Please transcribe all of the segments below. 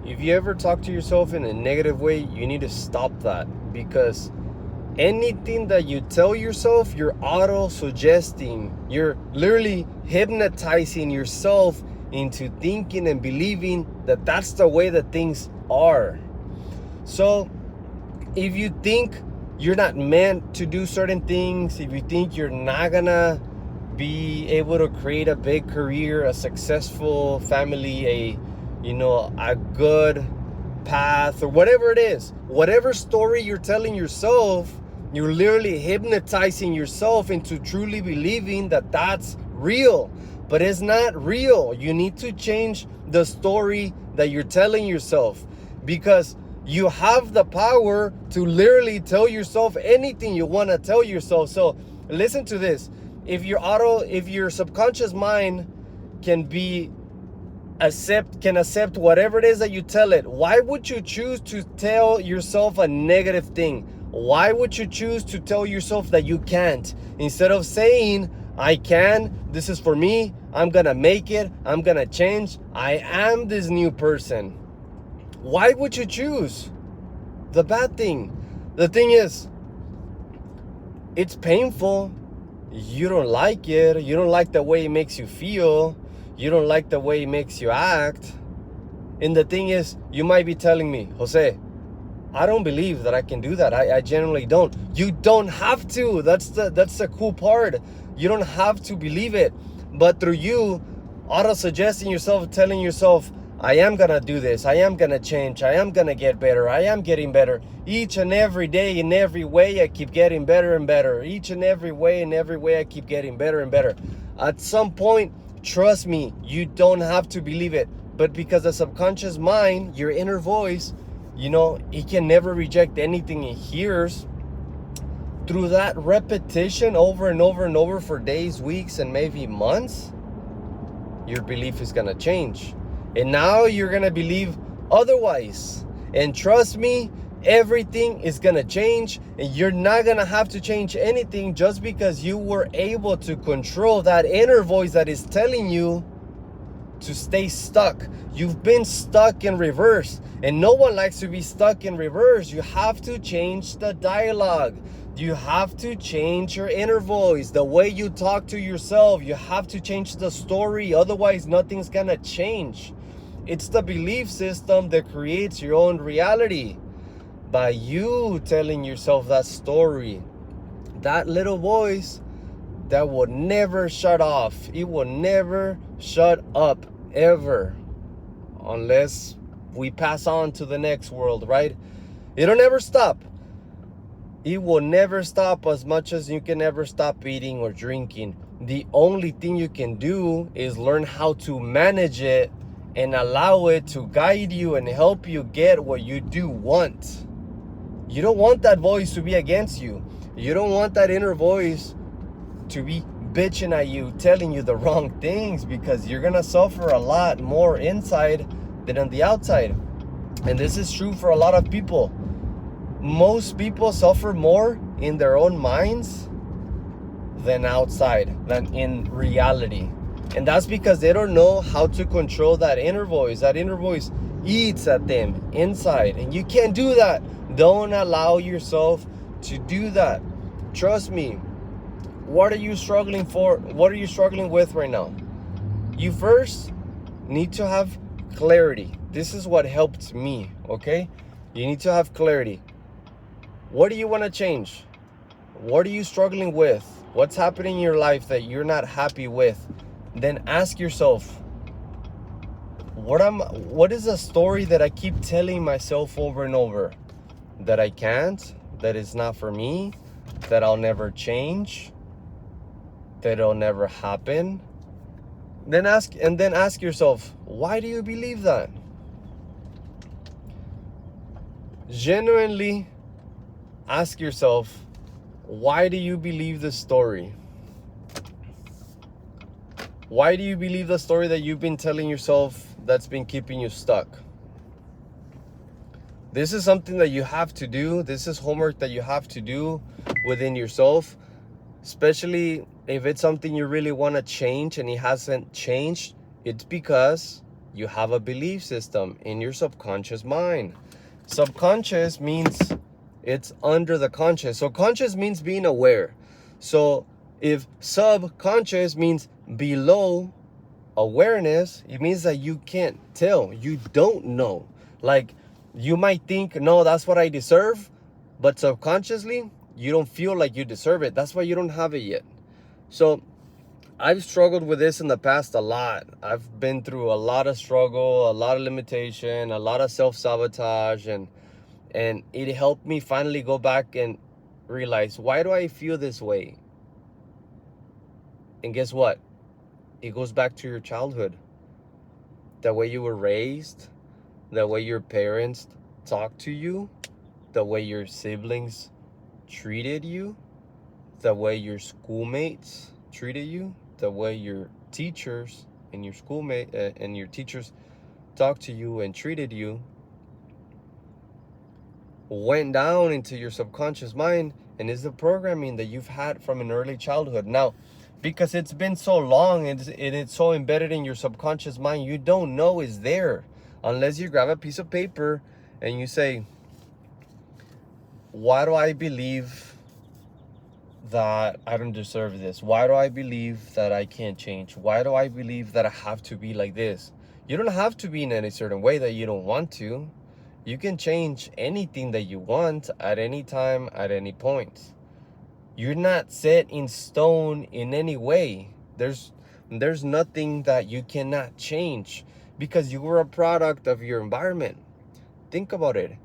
If you ever talk to yourself in a negative way, you need to stop that, because anything that you tell yourself, you're auto-suggesting. You're literally hypnotizing yourself into thinking and believing that that's the way that things are. So if you think you're not meant to do certain things, if you think you're not gonna be able to create a big career, a successful family, a good path, or whatever it is, whatever story you're telling yourself, you're literally hypnotizing yourself into truly believing that that's real. But it's not real. You need to change the story that you're telling yourself, because you have the power to literally tell yourself anything you want to tell yourself. So listen to this. If your subconscious mind can accept whatever it is that you tell it, why would you choose to tell yourself a negative thing? Why would you choose to tell yourself that you can't, instead of saying, I can, this is for me, I'm gonna make it, I'm gonna change, I am this new person? Why would you choose the bad thing? The thing is, it's painful. You don't like it. You don't like the way it makes you feel. You don't like the way it makes you act. And the thing is, you might be telling me, Jose, I don't believe that I can do that. I genuinely don't. You don't have to. That's the cool part. You don't have to believe it. But through you auto-suggesting yourself, telling yourself, I am gonna do this, I am gonna change, I am gonna get better, I am getting better. Each and every day, in every way, I keep getting better and better. Each and every way, I keep getting better and better. At some point, trust me, you don't have to believe it. But because the subconscious mind, your inner voice, it can never reject anything it hears. Through that repetition over and over and over for days, weeks, and maybe months, your belief is gonna change. And now you're gonna believe otherwise. And trust me, everything is gonna change, and you're not gonna have to change anything just because you were able to control that inner voice that is telling you to stay stuck. You've been stuck in reverse, and no one likes to be stuck in reverse. You have to change the dialogue. You have to change your inner voice, the way you talk to yourself. You have to change the story, otherwise nothing's gonna change. It's the belief system that creates your own reality. By you telling yourself that story, that little voice that will never shut off. It will never shut up, ever, unless we pass on to the next world, right? It'll never stop. It will never stop, as much as you can never stop eating or drinking. The only thing you can do is learn how to manage it and allow it to guide you and help you get what you do want. You don't want that voice to be against you. You don't want that inner voice to be bitching at you, telling you the wrong things, because you're gonna suffer a lot more inside than on the outside. And this is true for a lot of people. Most people suffer more in their own minds than outside, than in reality. And that's because they don't know how to control that inner voice. That inner voice eats at them inside, and you can't do that. Don't allow yourself to do that. Trust me. What are you struggling for? What are you struggling with right now? You first need to have clarity. This is what helped me, okay? You need to have clarity. What do you want to change? What are you struggling with? What's happening in your life that you're not happy with? Then ask yourself, what is a story that I keep telling myself over and over? That I can't, that it's not for me, that I'll never change, that it'll never happen. Then ask yourself, why do you believe that? Genuinely ask yourself, why do you believe this story? Why do you believe the story that you've been telling yourself that's been keeping you stuck? This is something that you have to do. This is homework that you have to do within yourself, especially if it's something you really want to change and it hasn't changed. It's because You have a belief system in your subconscious mind. Subconscious means it's under the conscious. So conscious means being aware. So if subconscious means below awareness, it means that you can't tell. You don't know. Like, you might think, no, that's what I deserve, but subconsciously, you don't feel like you deserve it. That's why you don't have it yet. So I've struggled with this in the past a lot. I've been through a lot of struggle, a lot of limitation, a lot of self-sabotage, and it helped me finally go back and realize, why do I feel this way? And guess what? It goes back to your childhood. The way you were raised, the way your parents talked to you, the way your siblings treated you, the way your schoolmates treated you, the way your teachers and your schoolmate and your teachers talked to you and treated you went down into your subconscious mind, and is the programming that you've had from an early childhood. Now, because it's been so long and it's so embedded in your subconscious mind, you don't know it's there unless you grab a piece of paper and you say, why do I believe that I don't deserve this? Why do I believe that I can't change? Why do I believe that I have to be like this? You don't have to be in any certain way that you don't want to. You can change anything that you want at any time, at any point. You're not set in stone in any way. There's nothing that you cannot change because you were a product of your environment. Think about it.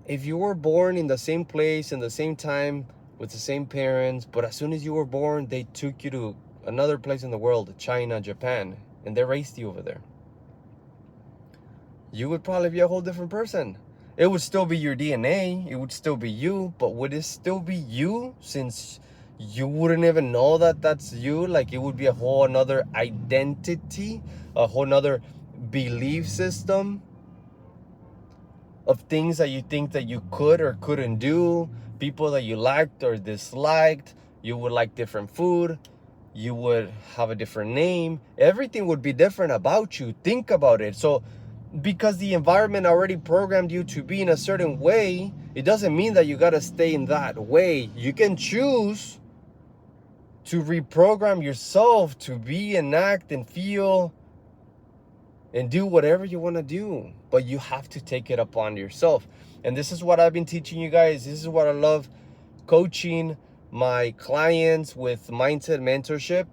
If you were born in the same place, in the same time, with the same parents, but as soon as you were born, they took you to another place in the world, China, Japan, and they raised you over there, you would probably be a whole different person. It would still be your DNA, it would still be you, but would it still be you since you wouldn't even know that that's you? Like, it would be a whole another identity, a whole another belief system of things that you think that you could or couldn't do, people that you liked or disliked. You would like different food, you would have a different name, everything would be different about you. Think about it. So because the environment already programmed you to be in a certain way, it doesn't mean that you got to stay in that way. You can choose to reprogram yourself to be and act and feel and do whatever you want to do, but you have to take it upon yourself. And this is what I've been teaching you guys. This is what I love coaching my clients with mindset mentorship,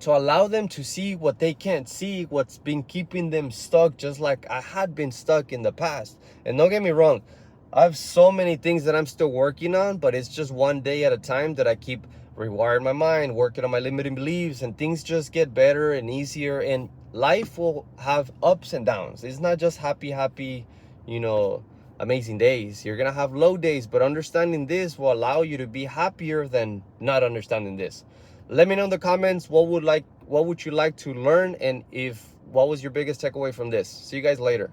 to allow them to see what they can't see, what's been keeping them stuck, just like I had been stuck in the past. And don't get me wrong, I have so many things that I'm still working on, but it's just one day at a time that I keep rewiring my mind, working on my limiting beliefs, and things just get better and easier. And life will have ups and downs. It's not just happy, amazing days. You're gonna have low days, but understanding this will allow you to be happier than not understanding this. Let me know in the comments what would you like to learn, and what was your biggest takeaway from this. See you guys later.